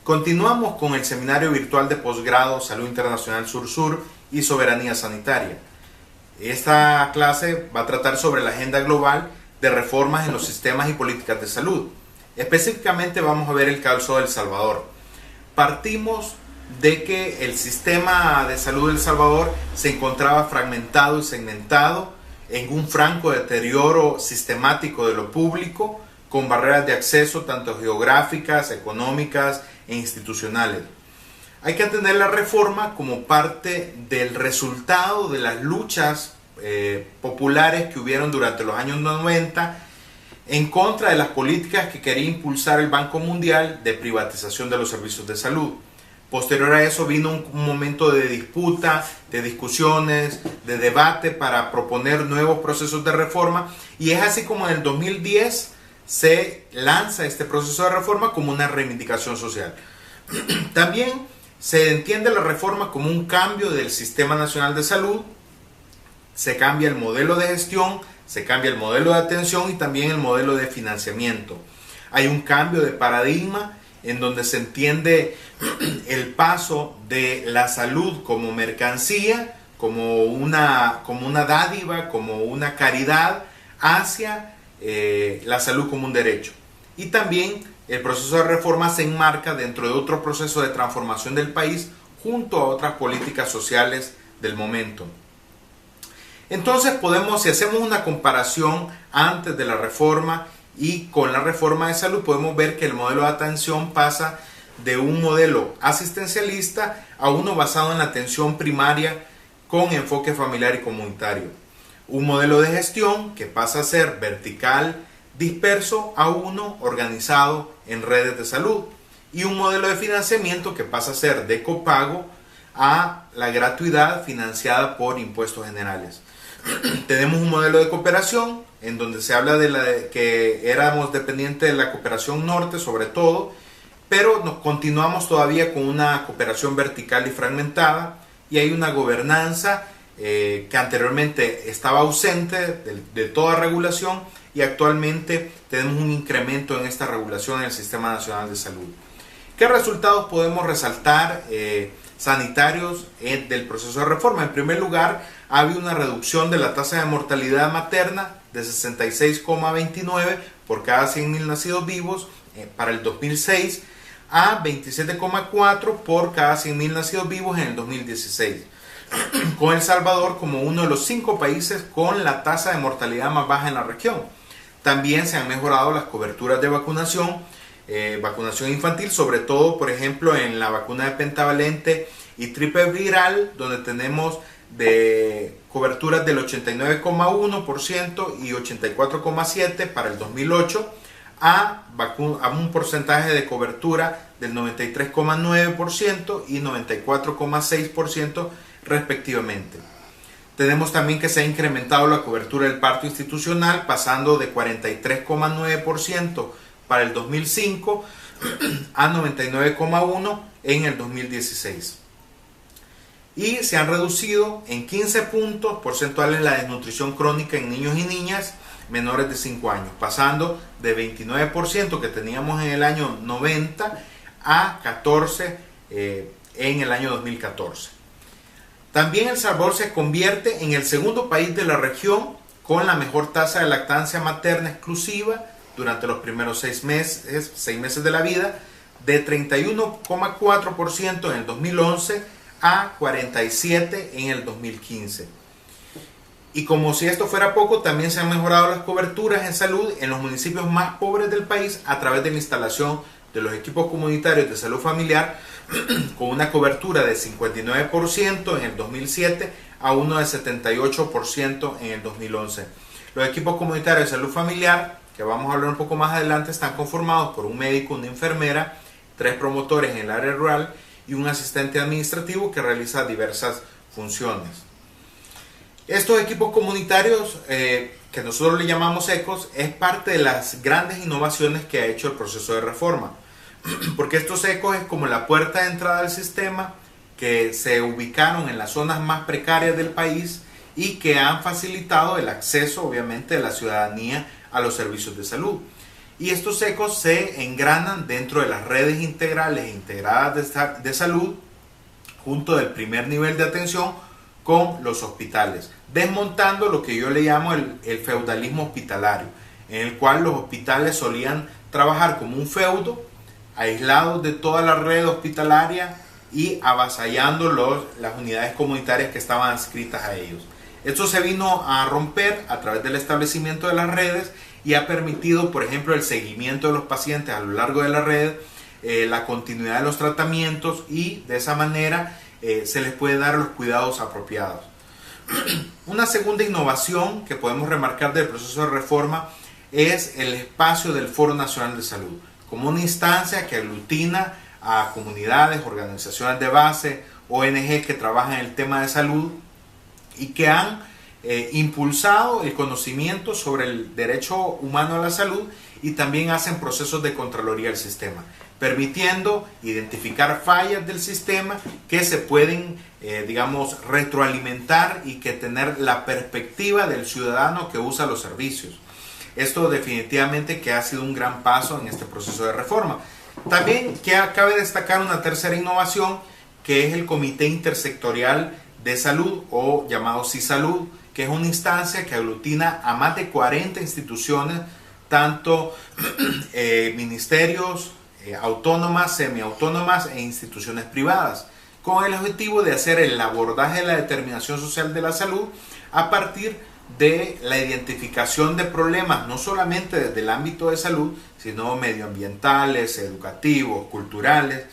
Continuamos con el seminario virtual de posgrado Salud Internacional Sur-Sur y Soberanía Sanitaria. Esta clase va a tratar sobre la agenda global de reformas en los sistemas y políticas de salud. Específicamente vamos a ver el caso de El Salvador. Partimos de que el sistema de salud de El Salvador se encontraba fragmentado y segmentado en un franco deterioro sistemático de lo público, con barreras de acceso tanto geográficas, económicas e institucionales. Hay que entender la reforma como parte del resultado de las luchas populares que hubieron durante los años 90 en contra de las políticas que quería impulsar el Banco Mundial de privatización de los servicios de salud. Posterior a eso vino un momento de disputa, de discusiones, de debate para proponer nuevos procesos de reforma, y es así como en el 2010 se lanza este proceso de reforma como una reivindicación social. También se entiende la reforma como un cambio del Sistema Nacional de Salud, se cambia el modelo de gestión, se cambia el modelo de atención y también el modelo de financiamiento. Hay un cambio de paradigma en donde se entiende el paso de la salud como mercancía, como una dádiva, como una caridad, hacia la salud como un derecho. Y también el proceso de reforma se enmarca dentro de otro proceso de transformación del país junto a otras políticas sociales del momento. Entonces si hacemos una comparación antes de la reforma y con la reforma de salud, podemos ver que el modelo de atención pasa de un modelo asistencialista a uno basado en la atención primaria con enfoque familiar y comunitario. Un modelo de gestión que pasa a ser vertical, disperso, a uno organizado en redes de salud. Y un modelo de financiamiento que pasa a ser de copago a la gratuidad financiada por impuestos generales. Tenemos un modelo de cooperación en donde se habla de que éramos dependientes de la cooperación norte sobre todo, pero nos continuamos todavía con una cooperación vertical y fragmentada, y hay una gobernanza que anteriormente estaba ausente de toda regulación, y actualmente tenemos un incremento en esta regulación en el Sistema Nacional de Salud. ¿Qué resultados podemos resaltar sanitarios del proceso de reforma? En primer lugar, ha habido una reducción de la tasa de mortalidad materna de 66,29 por cada 100.000 nacidos vivos para el 2006 a 27,4 por cada 100.000 nacidos vivos en el 2016. Con El Salvador como uno de los 5 países con la tasa de mortalidad más baja en la región. También se han mejorado las coberturas de vacunación infantil, sobre todo, por ejemplo, en la vacuna de pentavalente y triple viral, donde tenemos de coberturas del 89,1% y 84,7% para el 2008, a un porcentaje de cobertura del 93,9% y 94,6% respectivamente. Tenemos también que se ha incrementado la cobertura del parto institucional, pasando de 43,9% para el 2005 a 99,1% en el 2016. Y se han reducido en 15 puntos porcentuales la desnutrición crónica en niños y niñas menores de 5 años, pasando de 29% que teníamos en el año 90 a 14% en el año 2014. También El Salvador se convierte en el segundo país de la región con la mejor tasa de lactancia materna exclusiva durante los primeros 6 meses de la vida, de 31,4% en el 2011 a 47% en el 2015. Y como si esto fuera poco, también se han mejorado las coberturas en salud en los municipios más pobres del país a través de la instalación de los equipos comunitarios de salud familiar, con una cobertura de 59% en el 2007 a uno de 78% en el 2011. Los equipos comunitarios de salud familiar, que vamos a hablar un poco más adelante, están conformados por un médico, una enfermera, 3 promotores en el área rural y un asistente administrativo que realiza diversas funciones. Estos equipos comunitarios, que nosotros le llamamos ECOS, es parte de las grandes innovaciones que ha hecho el proceso de reforma, porque estos ECOS es como la puerta de entrada al sistema, que se ubicaron en las zonas más precarias del país y que han facilitado el acceso, obviamente, de la ciudadanía a los servicios de salud. y estos ecos se engranan dentro de las redes integrales e integradas de salud, junto del primer nivel de atención con los hospitales, desmontando lo que yo le llamo el feudalismo hospitalario, en el cual los hospitales solían trabajar como un feudo, aislados de toda la red hospitalaria y avasallando las unidades comunitarias que estaban adscritas a ellos. Esto se vino a romper a través del establecimiento de las redes y ha permitido, por ejemplo, el seguimiento de los pacientes a lo largo de la red, la continuidad de los tratamientos, y de esa manera se les puede dar los cuidados apropiados. Una segunda innovación que podemos remarcar del proceso de reforma es el espacio del Foro Nacional de Salud, como una instancia que aglutina a comunidades, organizaciones de base, ONG que trabajan en el tema de salud y que han impulsado el conocimiento sobre el derecho humano a la salud, y también hacen procesos de contraloría del sistema, permitiendo identificar fallas del sistema que se pueden, digamos, retroalimentar y que tener la perspectiva del ciudadano que usa los servicios. Esto definitivamente que ha sido un gran paso en este proceso de reforma. También cabe destacar una tercera innovación, que es el Comité Intersectorial de Salud, o llamado CISalud, que es una instancia que aglutina a más de 40 instituciones, tanto ministerios, autónomas, semiautónomas e instituciones privadas, con el objetivo de hacer el abordaje de la determinación social de la salud a partir de la identificación de problemas, no solamente desde el ámbito de salud, sino medioambientales, educativos, culturales,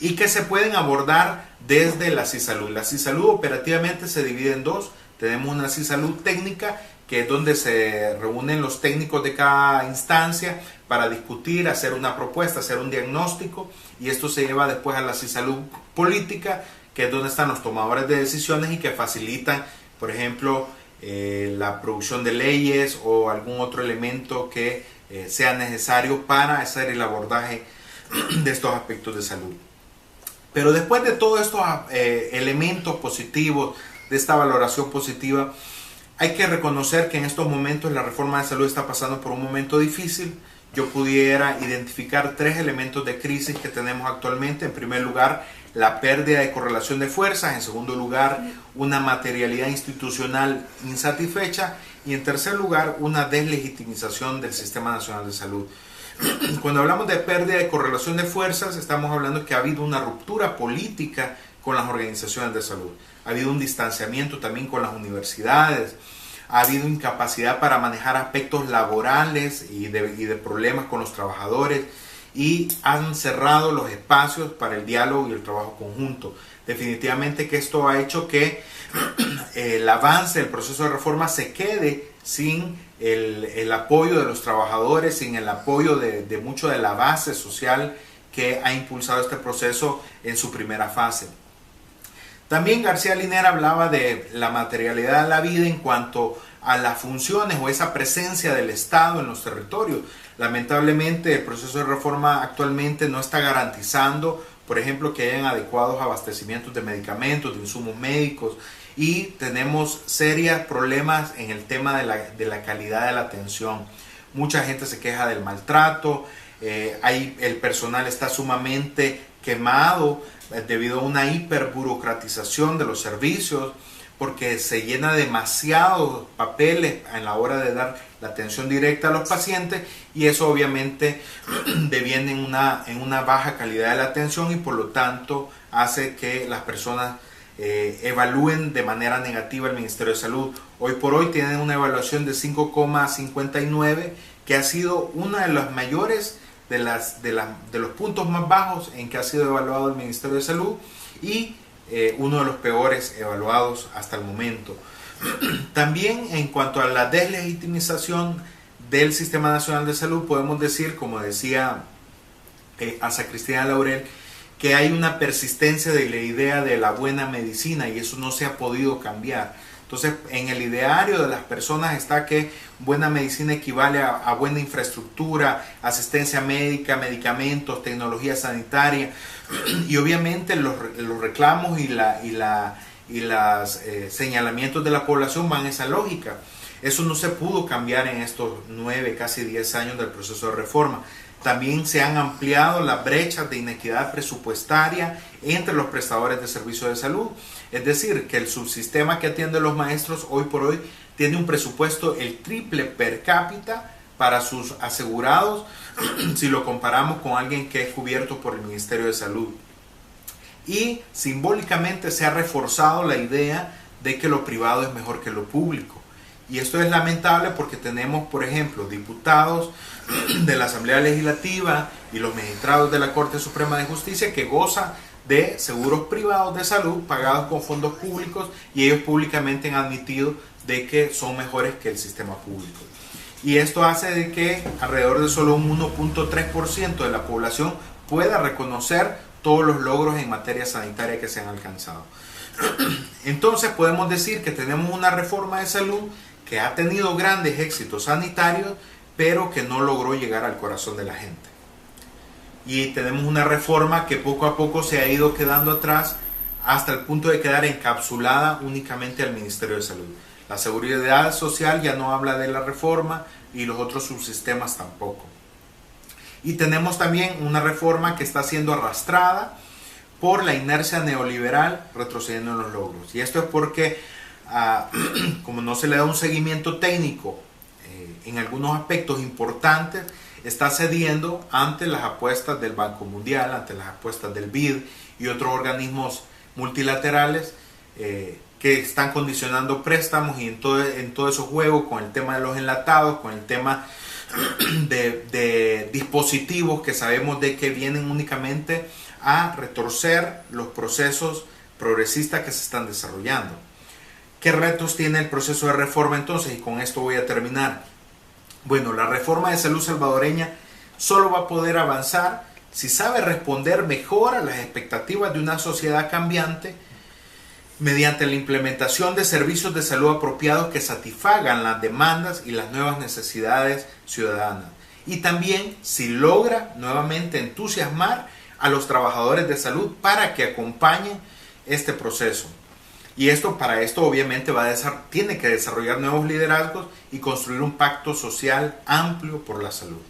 y que se pueden abordar desde la CISalud. La CISalud operativamente se divide en dos. Tenemos una CISalud técnica, que es donde se reúnen los técnicos de cada instancia para discutir, hacer una propuesta, hacer un diagnóstico, y esto se lleva después a la CISalud política, que es donde están los tomadores de decisiones y que facilitan, por ejemplo, la producción de leyes o algún otro elemento que sea necesario para hacer el abordaje de estos aspectos de salud. Pero después de todos estos elementos positivos, de esta valoración positiva, hay que reconocer que en estos momentos la reforma de salud está pasando por un momento difícil. Yo pudiera identificar 3 elementos de crisis que tenemos actualmente. En primer lugar, la pérdida de correlación de fuerzas. En segundo lugar, una materialidad institucional insatisfecha. Y en tercer lugar, una deslegitimización del Sistema Nacional de Salud. Cuando hablamos de pérdida de correlación de fuerzas, estamos hablando que ha habido una ruptura política con las organizaciones de salud. Ha habido un distanciamiento también con las universidades. Ha habido incapacidad para manejar aspectos laborales y de problemas con los trabajadores, y han cerrado los espacios para el diálogo y el trabajo conjunto. Definitivamente que esto ha hecho que el avance del proceso de reforma se quede sin el apoyo de los trabajadores, sin el apoyo de mucho de la base social que ha impulsado este proceso en su primera fase. También García Linera hablaba de la materialidad de la vida en cuanto a las funciones o esa presencia del Estado en los territorios. Lamentablemente el proceso de reforma actualmente no está garantizando, por ejemplo, que hayan adecuados abastecimientos de medicamentos, de insumos médicos, y tenemos serios problemas en el tema de la calidad de la atención. Mucha gente se queja del maltrato, el personal está sumamente quemado debido a una hiperburocratización de los servicios, porque se llena demasiados papeles en la hora de dar la atención directa a los pacientes, y eso obviamente deviene en una baja calidad de la atención, y por lo tanto hace que las personas evalúen de manera negativa el Ministerio de Salud. Hoy por hoy tienen una evaluación de 5,59, que ha sido una de las mayores de los puntos más bajos en que ha sido evaluado el Ministerio de Salud, y uno de los peores evaluados hasta el momento. También en cuanto a la deslegitimización del Sistema Nacional de Salud, podemos decir, como decía Asa Cristina Laurel, que hay una persistencia de la idea de la buena medicina, y eso no se ha podido cambiar. Entonces, en el ideario de las personas está que buena medicina equivale a buena infraestructura, asistencia médica, medicamentos, tecnología sanitaria, y obviamente los reclamos y los señalamientos de la población van en esa lógica. Eso no se pudo cambiar en estos 9, casi 10 años del proceso de reforma. También se han ampliado las brechas de inequidad presupuestaria entre los prestadores de servicios de salud. Es decir, que el subsistema que atiende a los maestros hoy por hoy tiene un presupuesto el triple per cápita para sus asegurados si lo comparamos con alguien que es cubierto por el Ministerio de Salud. Y simbólicamente se ha reforzado la idea de que lo privado es mejor que lo público. Y esto es lamentable porque tenemos, por ejemplo, diputados de la Asamblea Legislativa y los magistrados de la Corte Suprema de Justicia que gozan de seguros privados de salud pagados con fondos públicos, y ellos públicamente han admitido de que son mejores que el sistema público. Y esto hace de que alrededor de solo un 1.3% de la población pueda reconocer todos los logros en materia sanitaria que se han alcanzado. Entonces podemos decir que tenemos una reforma de salud que ha tenido grandes éxitos sanitarios, pero que no logró llegar al corazón de la gente. Y tenemos una reforma que poco a poco se ha ido quedando atrás hasta el punto de quedar encapsulada únicamente al Ministerio de Salud. La Seguridad Social ya no habla de la reforma y los otros subsistemas tampoco. Y tenemos también una reforma que está siendo arrastrada por la inercia neoliberal, retrocediendo en los logros. Y esto es porque, como no se le da un seguimiento técnico en algunos aspectos importantes, está cediendo ante las apuestas del Banco Mundial, ante las apuestas del BID y otros organismos multilaterales que están condicionando préstamos, y en todo esos juegos con el tema de los enlatados, con el tema de dispositivos que sabemos de que vienen únicamente a retorcer los procesos progresistas que se están desarrollando. ¿Qué retos tiene el proceso de reforma entonces? Y con esto voy a terminar. Bueno, la reforma de salud salvadoreña solo va a poder avanzar si sabe responder mejor a las expectativas de una sociedad cambiante mediante la implementación de servicios de salud apropiados que satisfagan las demandas y las nuevas necesidades ciudadanas. Y también si logra nuevamente entusiasmar a los trabajadores de salud para que acompañen este proceso. Y para esto obviamente tiene que desarrollar nuevos liderazgos y construir un pacto social amplio por la salud.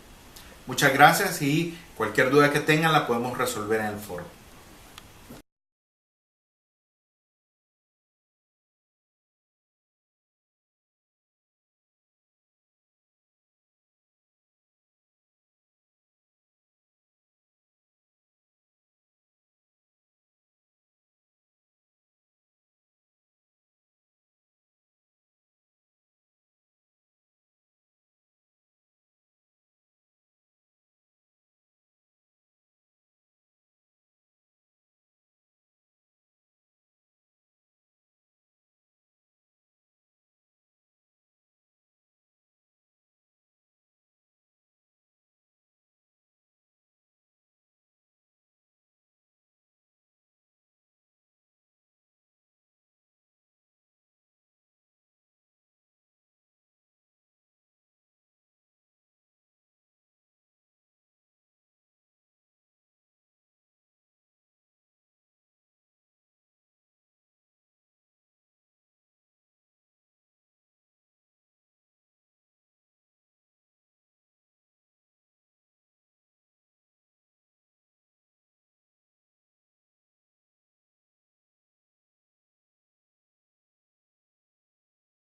Muchas gracias, y cualquier duda que tengan la podemos resolver en el foro.